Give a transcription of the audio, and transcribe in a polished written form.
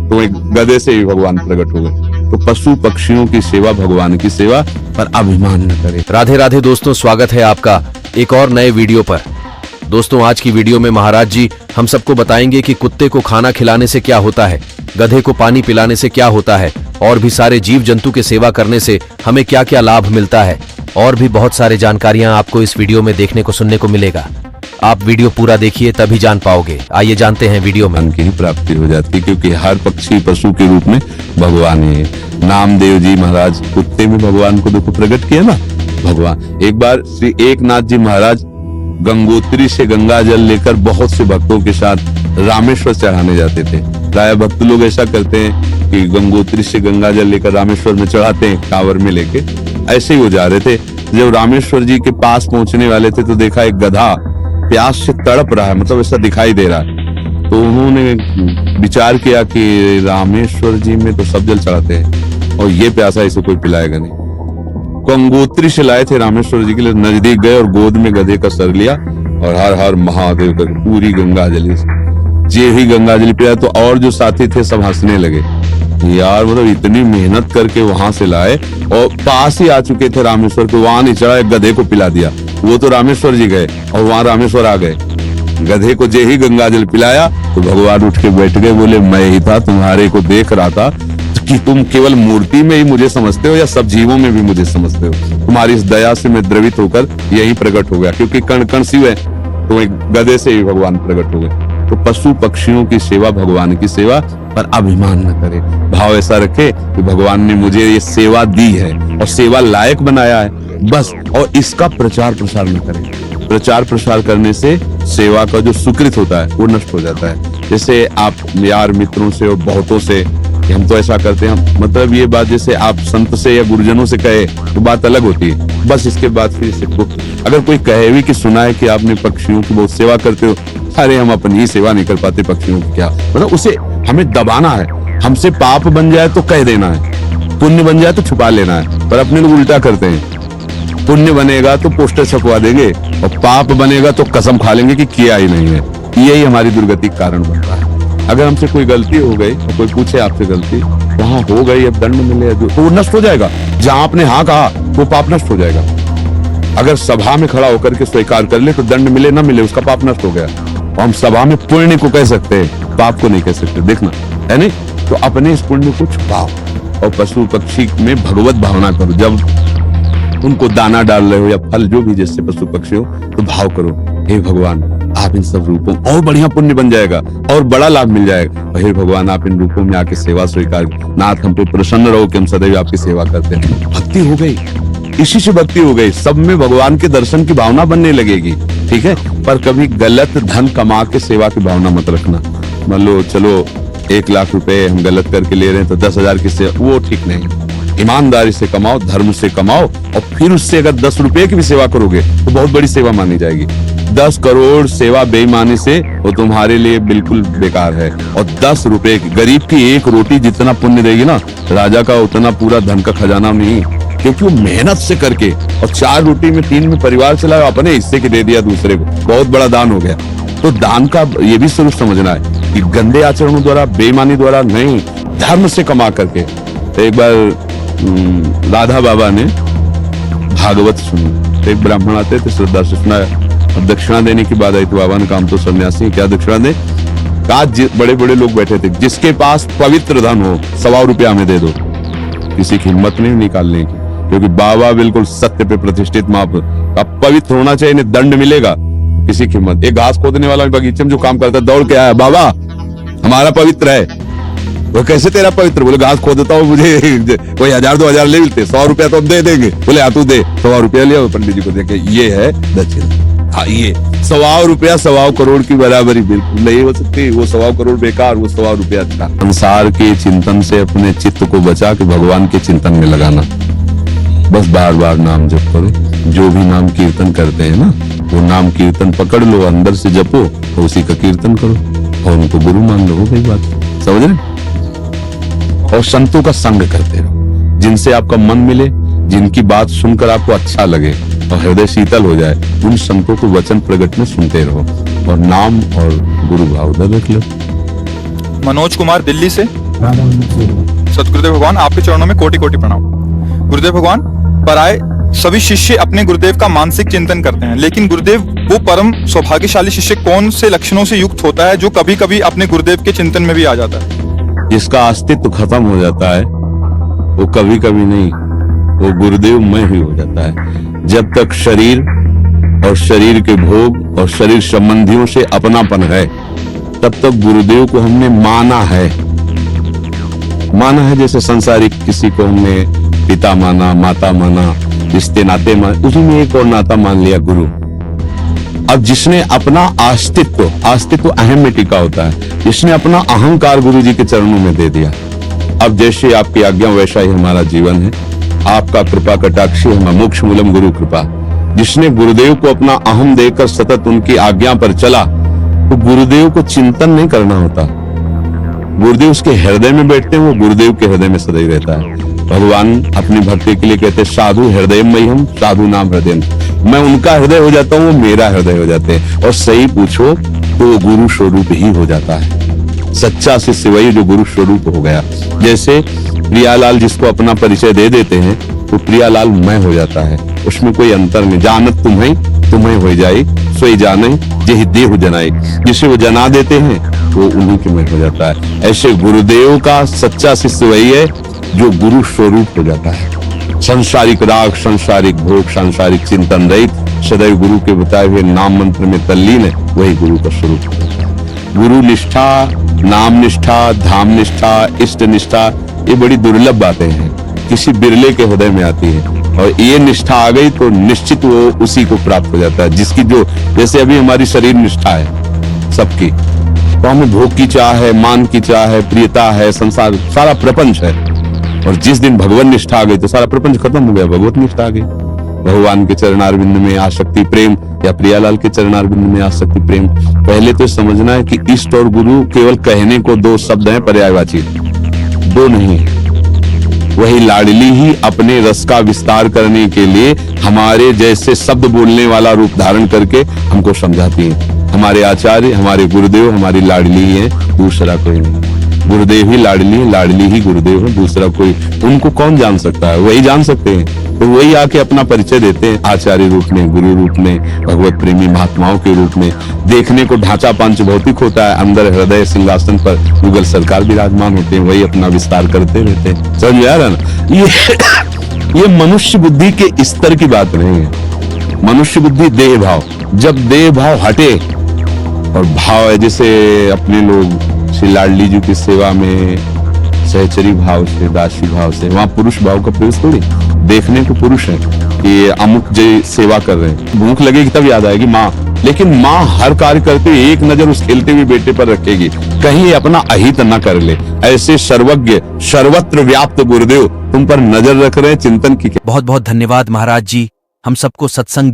तो एक गधे से ही भगवान प्रकट हो गए। तो पशु पक्षियों की सेवा भगवान की सेवा, पर अभिमान न करे। राधे राधे दोस्तों, स्वागत है आपका एक और नए वीडियो पर। दोस्तों, आज की वीडियो में महाराज जी हम सबको बताएंगे कि कुत्ते को खाना खिलाने से क्या होता है, गधे को पानी पिलाने से क्या होता है, और भी सारे जीव जंतु की सेवा करने से हमें क्या क्या लाभ मिलता है, और भी बहुत सारे जानकारियां आपको इस वीडियो में देखने को सुनने को मिलेगा। आप वीडियो पूरा देखिए तभी जान पाओगे। आइए जानते हैं वीडियो में। मन की ही प्राप्ति हो जाती है, क्योंकि हर पक्षी पशु के रूप में भगवान है। नामदेव जी महाराज कुत्ते में भगवान को देखो प्रकट किया ना भगवान। एक बार श्री एकनाथ जी महाराज गंगोत्री से गंगा जल लेकर बहुत से भक्तों के साथ रामेश्वर चढ़ाने जाते थे। प्राय भक्त लोग ऐसा करते हैं कि गंगोत्री से गंगा जल लेकर रामेश्वर में चढ़ाते हैं कांवर में लेके। ऐसे ही वो जा रहे थे। जब रामेश्वर जी के पास पहुंचने वाले थे तो देखा एक गधा प्यास से तड़प रहा है, मतलब ऐसा दिखाई दे रहा है। तो उन्होंने विचार किया कि रामेश्वर जी में तो सब जल चढ़ाते हैं और ये प्यासा इसे कोई पिलाएगा नहीं। गंगोत्री से लाए थे रामेश्वर जी के लिए, नजदीक गए और गोद में गधे का सर लिया और हर हर महादेव कर पूरी गंगाजली जे ही गंगाजली पिलाया। तो और जो साथी थे सब हंसने लगे, यार मतलब इतनी मेहनत करके वहां से लाए और पास ही आ चुके थे रामेश्वर के, वहां नहीं चढ़ा, एक गधे को पिला दिया। वो तो रामेश्वर जी गए और वहां रामेश्वर आ गए। गधे को जे ही गंगाजल पिलाया तो भगवान उठ के बैठ गए, बोले मैं ही था, तुम्हारे को देख रहा था कि तुम केवल मूर्ति में ही मुझे समझते हो या सब जीवों में भी मुझे समझते हो। तुम्हारी इस दया से मैं द्रवित होकर यही प्रकट हो गया, क्योंकि कण कण शिव है। तो एक गधे से ही भगवान प्रकट हो गए। तो पशु पक्षियों की सेवा भगवान की सेवा, पर अभिमान न करे। भाव ऐसा रखे कि भगवान ने मुझे ये सेवा दी है और सेवा लायक बनाया है बस, और इसका प्रचार प्रसार न करे। प्रचार प्रसार करने से सेवा का जो सुकृत होता है वो नष्ट हो जाता है। जैसे आप यार मित्रों से और बहुतों से कि हम तो ऐसा करते हैं, मतलब ये बात जैसे आप संत से या गुरुजनों से कहे तो बात अलग होती है। बस इसके बाद फिर इसे अगर कोई कहे भी कि सुना है कि आपने पक्षियों की बहुत सेवा करते हो, अरे हम अपनी ही सेवा नहीं कर पाते पक्षियों की क्या, मतलब उसे हमें दबाना है। हमसे पाप बन जाए तो कह देना है, पुण्य बन जाए तो छुपा लेना है। पर अपने लोग उल्टा करते हैं, पुण्य बनेगा तो पोस्टर छपवा देंगे और पाप बनेगा तो कसम खा लेंगे कि किया ही नहीं है। यही हमारी दुर्गति का कारण बनता है। अगर हमसे कोई गलती हो गई और कोई पूछे आपसे गलती वहां हो गई, अब दंड मिले तो वो नष्ट हो जाएगा। जहां आपने हाँ कहा वो पाप नष्ट हो जाएगा। अगर सभा में खड़ा होकर के स्वीकार कर ले तो दंड मिले ना मिले उसका पाप नष्ट हो गया। और हम सभा में पुण्य को कह सकते हैं, पाप को नहीं कह सकते, देखना है नहीं। तो अपने इस पुण्य को छुपाओ और पशु पक्षी में भगवत भावना करो। जब उनको दाना डाल रहे हो या फल जो भी जैसे पशु पक्षी हो तो भाव करो, हे भगवान आप इन सब रूपों और बढ़िया पुण्य बन जाएगा और बड़ा लाभ मिल जाएगा। हे भगवान आप इन रूपों में आके सेवा स्वीकार, नाथ हम पे प्रसन्न रहो कि हम सदैव आपकी सेवा करते हैं। भक्ति हो गई, इसी से भक्ति हो गई। सब में भगवान के दर्शन की भावना बनने लगेगी, ठीक है। पर कभी गलत धन कमा के सेवा की भावना मत रखना। मान लो चलो 1 लाख रुपए हम गलत करके ले रहे हैं तो 10,000 की सेवा, वो ठीक नहीं। ईमानदारी से कमाओ, धर्म से कमाओ और फिर उससे अगर 10 रुपए की भी सेवा करोगे तो बहुत बड़ी सेवा मानी जाएगी। 10 करोड़ सेवा बेईमानी से वो तुम्हारे लिए बिल्कुल बेकार है। और 10 रुपए की गरीब की एक रोटी जितना पुण्य देगी ना, राजा का उतना पूरा धन का खजाना नहीं, क्योंकि वो मेहनत से करके और 4 रोटी में 3 में परिवार चलाया, अपने हिस्से के दे दिया दूसरे को, बहुत बड़ा दान हो गया। तो दान का ये भी स्वरूप समझना है कि गंदे आचरणों द्वारा, बेईमानी द्वारा नहीं, धर्म से कमा करके। एक बार राधा बाबा ने भागवत सुनी तो एक ब्राह्मण आते थे, श्रद्धा से सुनाया। अब दक्षिणा देने की बात आई तो बाबा ने कहा हम तो सन्यासी, क्या दक्षिणा दे? आज बड़े बड़े लोग बैठे थे, जिसके पास पवित्र धन हो 100 रुपया हमें दे दो। किसी की हिम्मत नहीं निकालने की, क्योंकि बाबा बिल्कुल सत्य पे प्रतिष्ठित महापुरुष। अब पवित्र होना चाहिए, नहीं दंड मिलेगा। किसी की हिम्मत, एक घास खोदने वाला बगीचे में जो काम करता है दौड़ के आया, बाबा हमारा पवित्र है। वो कैसे तेरा पवित्र? बोले घास खोदता हूँ, मुझे कोई 1000-2000 ले मिलते, 100 रुपया तो हम दे देंगे। बोले हाँ तू दे, 100 रुपया लिया पंडित जी को देके, ये है दक्षिणा। हाँ ये 100 रुपया 100 करोड़ की बराबरी बिल्कुल नहीं हो सकती। वो 100 करोड़ बेकार, वो 100 रुपया अच्छा। संसार के चिंतन से अपने चित्त को बचा के भगवान के चिंतन में लगाना। बस बार बार नाम जप करो। जो भी नाम कीर्तन करते हैं ना, वो नाम कीर्तन पकड़ लो, अंदर से जपो तो उसी का कीर्तन करो और उनको गुरु मान लो। हो गई बात, समझ रहे? और संतों का संग करते रहो, जिनसे आपका मन मिले, जिनकी बात सुनकर आपको अच्छा लगे और हृदय शीतल हो जाए, उन संतों को वचन प्रकट में सुनते रहो और नाम और गुरु भाव उधर रख लो। मनोज कुमार दिल्ली से। सतगुरुदेव भगवान, आपके चरणों में कोटि कोटि प्रणाम। गुरुदेव भगवान, पराये सभी शिष्य अपने गुरुदेव का मानसिक चिंतन करते हैं, लेकिन गुरुदेव वो परम सौभाग्यशाली शिष्य कौन से लक्षणों से युक्त होता है जो कभी कभी अपने गुरुदेव के चिंतन में भी आ जाता है? जिसका अस्तित्व खत्म हो जाता है वो कभी कभी नहीं, वो गुरुदेव में ही हो जाता है। जब तक शरीर और शरीर के भोग और शरीर संबंधियों से अपनापन है, तब तक गुरुदेव को हमने माना है जैसे संसारिक किसी को हमने पिता माना, माता माना, रिश्ते नाते माने, उसी में एक और नाता मान लिया गुरु। अब जिसने अपना अस्तित्व अहम में टिका होता है, जिसने अपना अहंकार गुरु जी के चरणों में दे दिया। अब जैसे आपकी आज्ञा वैसा ही हमारा जीवन है, आपका कृपा कटाक्षी हमारा मोक्ष मूलम गुरु कृपा। जिसने गुरुदेव को अपना अहम देकर सतत उनकी आज्ञा पर चला, तो गुरुदेव को चिंतन नहीं करना होता, गुरुदेव उसके हृदय में बैठते हैं, वो गुरुदेव के हृदय में सदैव रहता है। भगवान अपनी भक्ति के लिए कहते हैं साधु हृदय में हम, साधु नाम हृदय। मैं उनका हृदय हो जाता हूँ, वो मेरा हृदय हो जाते हैं, और सही पूछो तो वो गुरु स्वरूप ही हो जाता है। सच्चा शिष्य वही जो गुरु स्वरूप हो गया। जैसे प्रियालाल जिसको अपना परिचय दे देते हैं, तो प्रियालाल मैं हो जाता है, उसमें कोई अंतर नहीं। जानत तुम्हें हो जाए, सोई जाने जेहि देह जनाए। जिसे वो जना देते हैं वो उन्हीं के में हो जाता है। ऐसे गुरुदेव का सच्चा शिष्य वही है जो गुरु स्वरूप हो जाता है। सांसारिक राग, सांसारिक भोग, सांसारिक चिंतन रहित, सदैव गुरु के बताए हुए नाम मंत्र में तल्लीन है, वही गुरु का स्वरूप है। गुरु निष्ठा, नाम निष्ठा, धाम निष्ठा, इष्ट निष्ठा, ये बड़ी दुर्लभ बातें हैं, किसी बिरले के हृदय में आती है, और ये निष्ठा आ गई तो निश्चित वो उसी को प्राप्त हो जाता है जिसकी जो, जैसे अभी हमारी शरीर निष्ठा है सबकी, तो हमें भोग की चाह है, मान की चाह है, प्रियता है, संसार सारा प्रपंच है। और जिस दिन भगवान निष्ठा आ गई तो सारा प्रपंच खत्म हो गया, भगवत निष्ठा आ गई। भगवान के चरणारविंद में आसक्ति प्रेम, या प्रियालाल के चरणारविंद में आसक्ति प्रेम। पहले तो समझना है कि इष्ट और गुरु केवल कहने को दो शब्द हैं, पर्यायवाची, दो नहीं है। वही लाडली ही अपने रस का विस्तार करने के लिए हमारे जैसे शब्द बोलने वाला रूप धारण करके हमको समझाती है। हमारे आचार्य, हमारे गुरुदेव हमारी लाडली ही है, दूसरा कोई नहीं। गुरुदेव ही लाडली है, लाडली ही गुरुदेव है, दूसरा कोई। उनको कौन जान सकता है? वही जान सकते हैं। तो वही आके अपना परिचय देते हैं आचार्य रूप में, गुरु रूप में, भगवत प्रेमी महात्माओं के रूप में। देखने को ढांचा पांच भौतिक होता है, अंदर हृदय सिंहासन पर मुगल सरकार विराजमान होते हैं, वही अपना विस्तार करते रहते हैं। समझ में आ रहा ना? ये मनुष्य बुद्धि के स्तर की बात नहीं है। मनुष्य बुद्धि देह भाव, जब देह भाव हटे और भाव है, जैसे अपने लोग श्री लाडली जी की सेवा में सहचरी भाव से, दासी भाव से, वहां पुरुष भाव का प्रवेश थोड़ी। देखने को पुरुष है कि अमुक जी सेवा कर रहे हैं, भूख लगेगी तब याद आएगी माँ, लेकिन माँ हर कार्य करते हुए एक नजर उस खेलते हुए बेटे पर रखेगी, कहीं अपना अहित न कर ले। ऐसे सर्वज्ञ सर्वत्र व्याप्त गुरुदेव तुम पर नजर रख रहे हैं, चिंतन की। बहुत बहुत धन्यवाद महाराज जी, हम सबको सत्संग